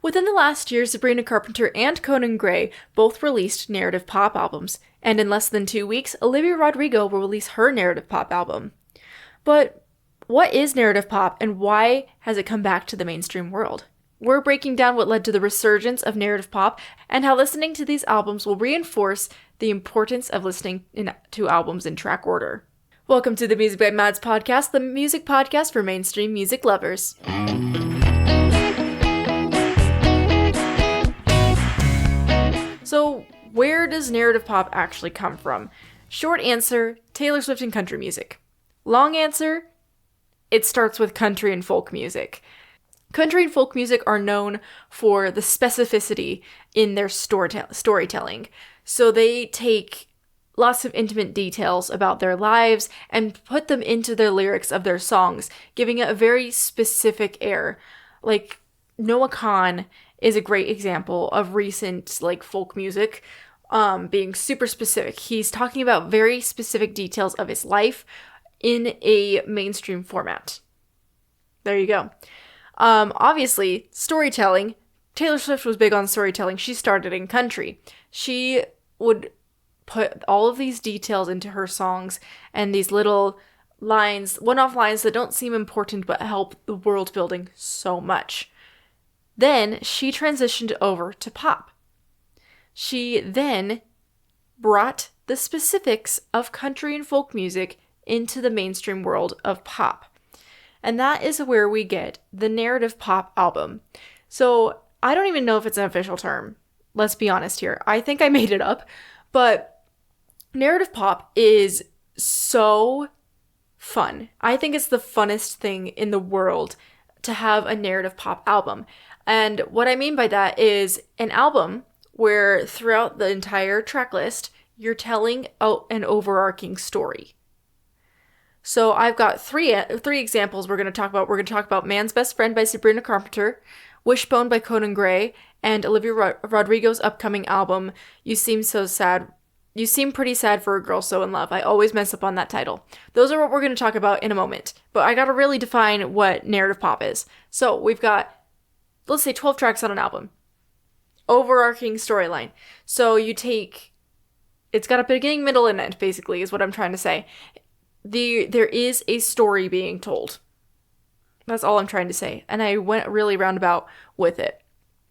Within the last year, Sabrina Carpenter and Conan both released narrative pop albums, and in less than 2 weeks, Olivia Rodrigo will release her narrative pop album. But what is narrative pop, and why has it come back to the mainstream world? We're breaking down what led to the resurgence of narrative pop, and how listening to these albums will reinforce the importance of listening to albums in track order. Welcome to the Music by Mads podcast, the music podcast for mainstream music lovers. So, where does narrative pop actually come from? Short answer, Taylor Swift and country music. Long answer, it starts with country and folk music. Country and folk music are known for the specificity in their storytelling. So they take lots of intimate details about their lives and put them into the lyrics of their songs, giving it a very specific air. Like Noah Kahan is a great example of recent folk music being super specific. He's talking about very specific details of his life in a mainstream format. There you go. Obviously, storytelling. Taylor Swift was big on storytelling. She started in country. She would put all of these details into her songs and these little lines, one-off lines that don't seem important but help the world building so much. Then she transitioned over to pop. She then brought the specifics of country and folk music into the mainstream world of pop. And that is where we get the narrative pop album. So I don't even know if it's an official term. Let's be honest here. I think I made it up. But narrative pop is so fun. I think it's the funnest thing in the world to have a narrative pop album. And what I mean by that is an album where throughout the entire track list, you're telling an overarching story. So I've got three examples we're going to talk about. We're going to talk about Man's Best Friend by Sabrina Carpenter, Wishbone by Conan, and Olivia Rodrigo's upcoming album, You Seem So Sad. You Seem Pretty Sad for a Girl So in Love. I always mess up on that title. Those are what we're going to talk about in a moment. But I got to really define what narrative pop is. So we've got, let's say, 12 tracks on an album. Overarching storyline. So it's got a beginning, middle, and end, basically, is what I'm trying to say. There is a story being told. That's all I'm trying to say. And I went really roundabout with it.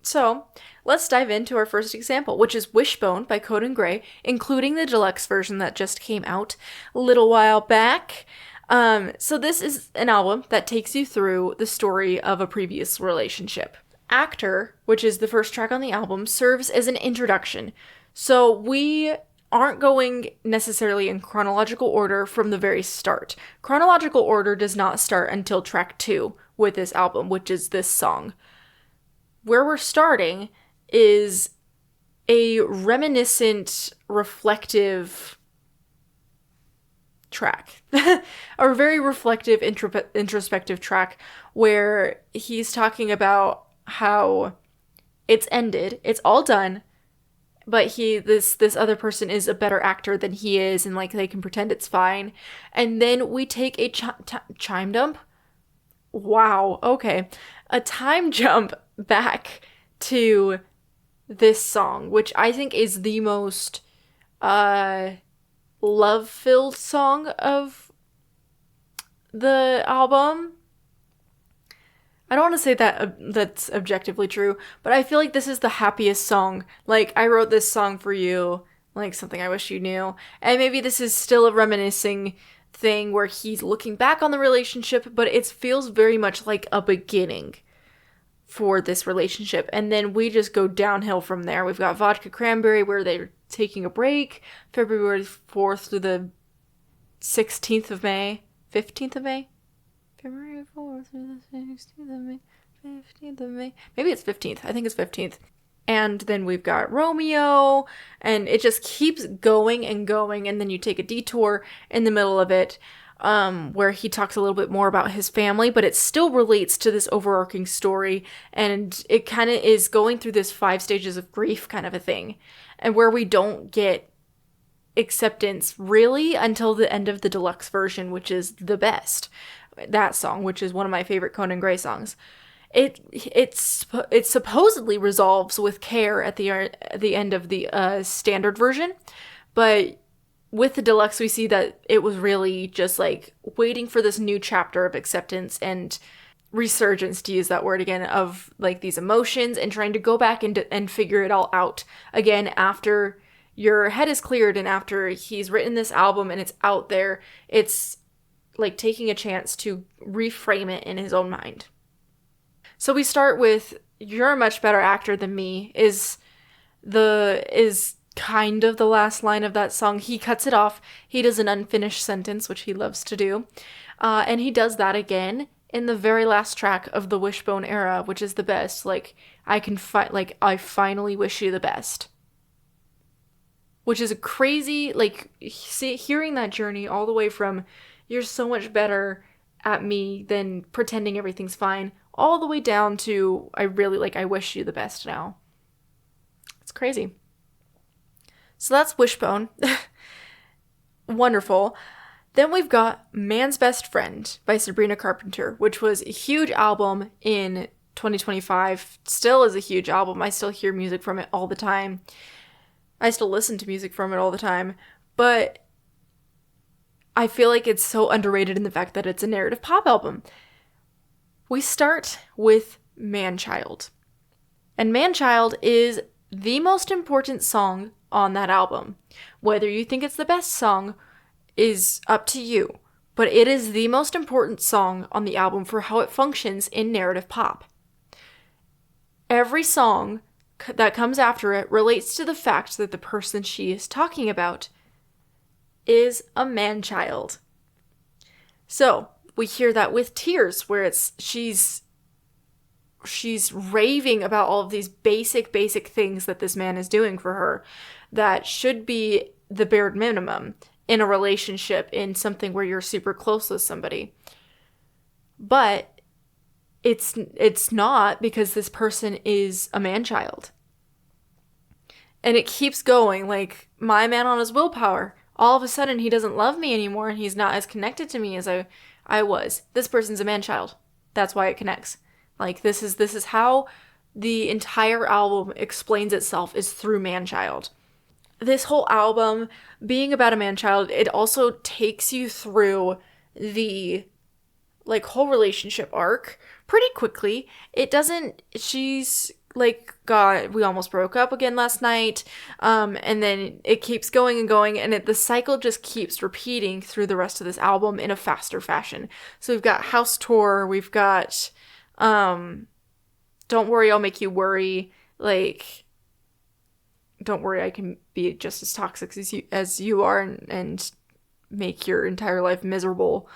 So, let's dive into our first example, which is Wishbone by Conan, including the deluxe version that just came out a little while back. So this is an album that takes you through the story of a previous relationship. Actor, which is the first track on the album, serves as an introduction. So we aren't going necessarily in chronological order from the very start. Chronological order does not start until track 2 with this album, which is this song. Where we're starting is a reminiscent, reflective track. A very reflective, introspective track where he's talking about how it's ended, it's all done, but this other person is a better actor than he is, and they can pretend it's fine. And then we take a time dump. Wow, okay. A time jump back to this song, which I think is the most love-filled song of the album. I don't want to say that that's objectively true, but I feel like this is the happiest song. I wrote this song for you, something I wish you knew. And maybe this is still a reminiscing thing where he's looking back on the relationship, but it feels very much like a beginning for this relationship. And then we just go downhill from there. We've got Vodka Cranberry, where they're taking a break, February 4th through the 16th of May, 15th of May? February 4th through the 16th of May, 15th of May. Maybe it's 15th. I think it's 15th. And then we've got Romeo, and it just keeps going and going, and then you take a detour in the middle of it, where he talks a little bit more about his family, but it still relates to this overarching story, and it kind of is going through this 5 stages of grief kind of a thing, and where we don't get acceptance really until the end of the deluxe version, which is the best. That song, which is one of my favorite Conan songs. it supposedly resolves with care at the end of the standard version, but with the deluxe we see that it was really just like waiting for this new chapter of acceptance and resurgence, to use that word again, of like these emotions, and trying to go back and figure it all out again after your head is cleared and after he's written this album and it's out there. It's like taking a chance to reframe it in his own mind. So we start with "You're a much better actor than me" is kind of the last line of that song. He cuts it off. He does an unfinished sentence, which he loves to do. And he does that again in the very last track of the Wishbone era, which is the best. Like, I finally wish you the best. Which is a crazy, like, hearing that journey all the way from "you're so much better at me than pretending everything's fine," all the way down to "I wish you the best now." It's crazy. So that's Wishbone. Wonderful. Then we've got "Man's Best Friend" by Sabrina Carpenter, which was a huge album in 2025. Still is a huge album. I still hear music from it all the time. I still listen to music from it all the time. But I feel like it's so underrated in the fact that it's a narrative pop album. We start with "Man-Child." And "Man-Child" is the most important song on that album. Whether you think it's the best song is up to you, but it is the most important song on the album for how it functions in narrative pop. Every song that comes after it relates to the fact that the person she is talking about is a man-child. So we hear that with "Tears," where she's raving about all of these basic things that this man is doing for her that should be the bare minimum in a relationship, in something where you're super close with somebody. But it's not, because this person is a man-child. And it keeps going, like, my man on his willpower. All of a sudden, he doesn't love me anymore, and he's not as connected to me as I was. This person's a man-child. That's why it connects. Like, this is how the entire album explains itself, is through man-child. This whole album being about a man-child, it also takes you through the, like, whole relationship arc pretty quickly. She's like, "God, we almost broke up again last night," and then it keeps going and going, and the cycle just keeps repeating through the rest of this album in a faster fashion. So we've got "House Tour," we've got "Don't Worry, I'll Make You Worry," like, "Don't worry, I can be just as toxic as you are and make your entire life miserable."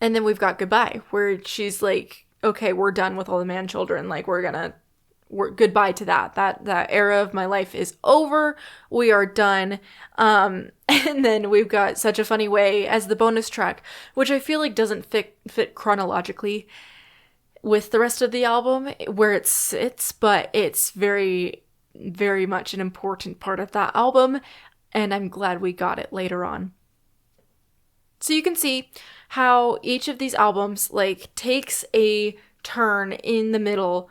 And then we've got "Goodbye," where she's like, "Okay, we're done with all the man children. Like, we're goodbye to that. That era of my life is over. We are done." And then we've got "Such a Funny Way" as the bonus track, which I feel like doesn't fit chronologically with the rest of the album, where it sits, but it's very, very much an important part of that album, and I'm glad we got it later on. So you can see how each of these albums, like, takes a turn in the middle.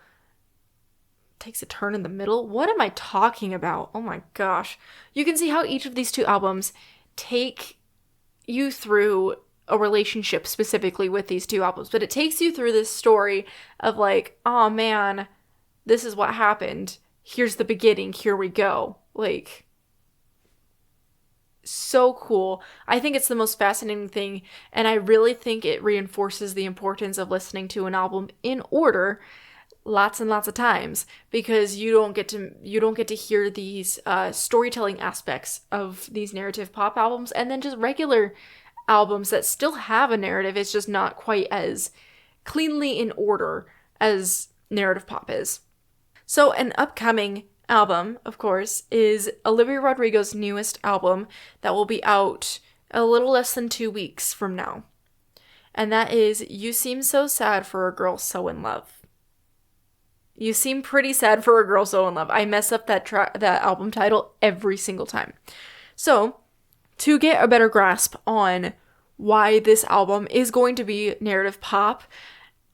What am I talking about? Oh my gosh. You can see how each of these two albums take you through a relationship specifically with these two albums, but it takes you through this story of like, oh man, this is what happened. Here's the beginning. Here we go. Like, so cool. I think it's the most fascinating thing, and I really think it reinforces the importance of listening to an album in order lots and lots of times, because you don't get to hear these storytelling aspects of these narrative pop albums, and then just regular albums that still have a narrative. It's just not quite as cleanly in order as narrative pop is. So an upcoming album, of course, is Olivia Rodrigo's newest album that will be out a little less than 2 weeks from now. And that is "You Seem So Sad for a Girl So in Love." You seem pretty sad for a girl so in love. I mess up that album title every single time. So, to get a better grasp on why this album is going to be narrative pop,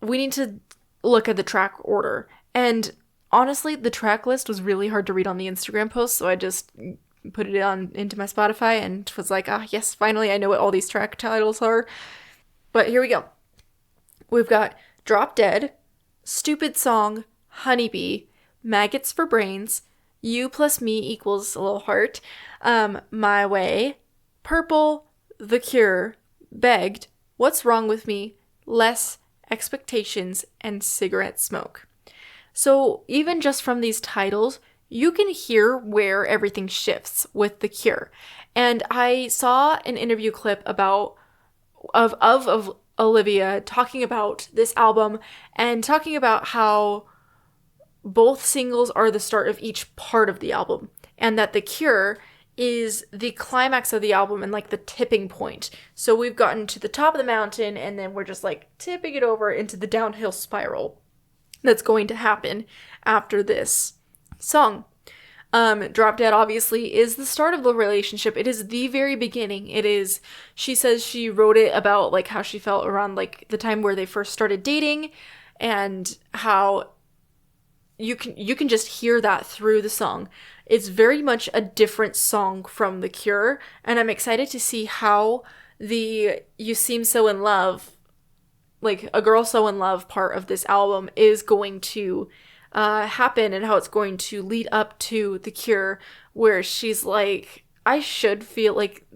we need to look at the track order. And honestly, the track list was really hard to read on the Instagram post, so I just put it on into my Spotify and was like, yes, finally I know what all these track titles are. But here we go. We've got Drop Dead, Stupid Song, Honeybee, Maggots for Brains, You Plus Me Equals a Little Heart, My Way, Purple, The Cure, Begged, What's Wrong With Me, Less, Expectations, and Cigarette Smoke. So even just from these titles, you can hear where everything shifts with The Cure. And I saw an interview clip of Olivia talking about this album and talking about how both singles are the start of each part of the album, and that The Cure is the climax of the album and like the tipping point. So we've gotten to the top of the mountain and then we're just like tipping it over into the downhill spiral that's going to happen after this song. Drop Dead obviously is the start of the relationship. It is the very beginning. She says she wrote it about like how she felt around like the time where they first started dating, and how you can just hear that through the song. It's very much a different song from The Cure, and I'm excited to see how the You Seem So In Love, like A Girl So In Love part of this album is going to happen, and how it's going to lead up to The Cure, where she's like, I should feel like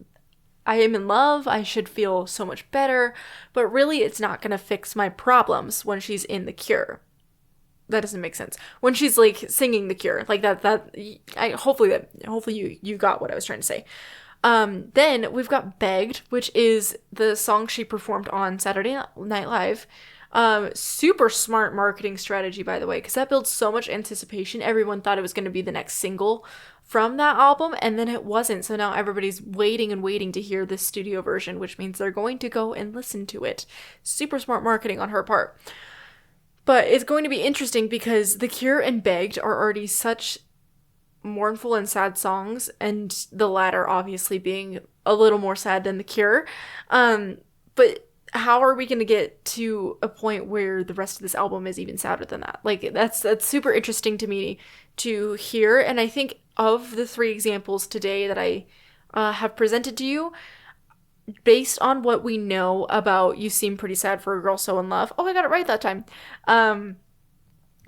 I am in love, I should feel so much better, but really it's not going to fix my problems when she's in The Cure. That doesn't make sense. When she's like singing The Cure, like hopefully you got what I was trying to say. Then we've got Begged, which is the song she performed on Saturday Night Live. Super smart marketing strategy, by the way, because that builds so much anticipation. Everyone thought it was going to be the next single from that album, and then it wasn't. So now everybody's waiting and waiting to hear this studio version, which means they're going to go and listen to it. Super smart marketing on her part. But it's going to be interesting because The Cure and Begged are already such mournful and sad songs, and the latter obviously being a little more sad than The Cure. But how are we going to get to a point where the rest of this album is even sadder than that? Like, that's super interesting to me to hear. And I think of the 3 examples today that I have presented to you, based on what we know about You Seem Pretty Sad for a Girl So In Love. Oh, I got it right that time.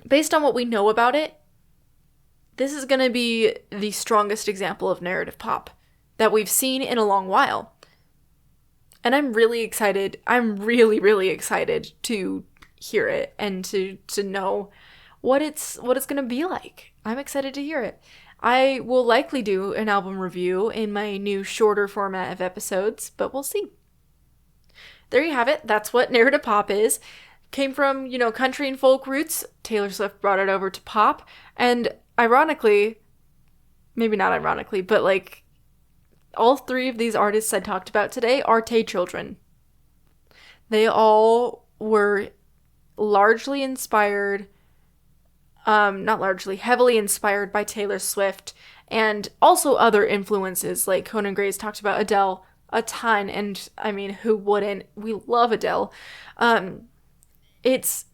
Based on what we know about it, this is going to be the strongest example of narrative pop that we've seen in a long while. And I'm really excited. I'm really, really excited to hear it and to know what it's going to be like. I'm excited to hear it. I will likely do an album review in my new shorter format of episodes, but we'll see. There you have it. That's what narrative pop is. Came from, country and folk roots. Taylor Swift brought it over to pop. And ironically, maybe not ironically, but like all 3 of these artists I talked about today are Tay children. They all were largely inspired, heavily inspired by Taylor Swift, and also other influences, like Conan Gray's talked about Adele a ton, and I mean, who wouldn't? We love Adele. It's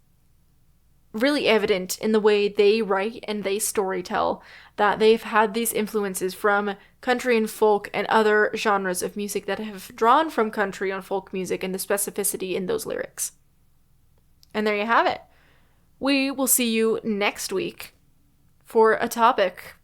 really evident in the way they write and they storytell that they've had these influences from country and folk and other genres of music that have drawn from country and folk music and the specificity in those lyrics. And there you have it. We will see you next week for a topic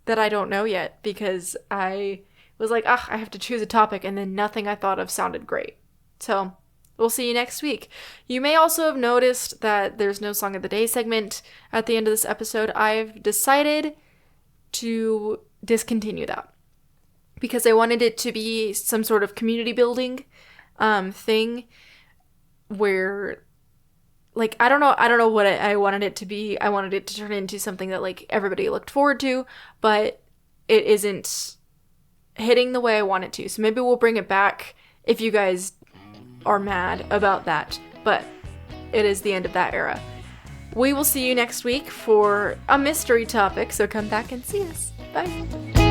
that I don't know yet, because I was like, I have to choose a topic, and then nothing I thought of sounded great. So we'll see you next week. You may also have noticed that there's no Song of the Day segment at the end of this episode. I've decided to discontinue that because I wanted it to be some sort of community building thing where, like, I don't know what I wanted it to be. I wanted it to turn into something that, like, everybody looked forward to, but it isn't hitting the way I want it to. So maybe we'll bring it back if you guys are mad about that, but it is the end of that era. We will see you next week for a mystery topic, so come back and see us. Bye.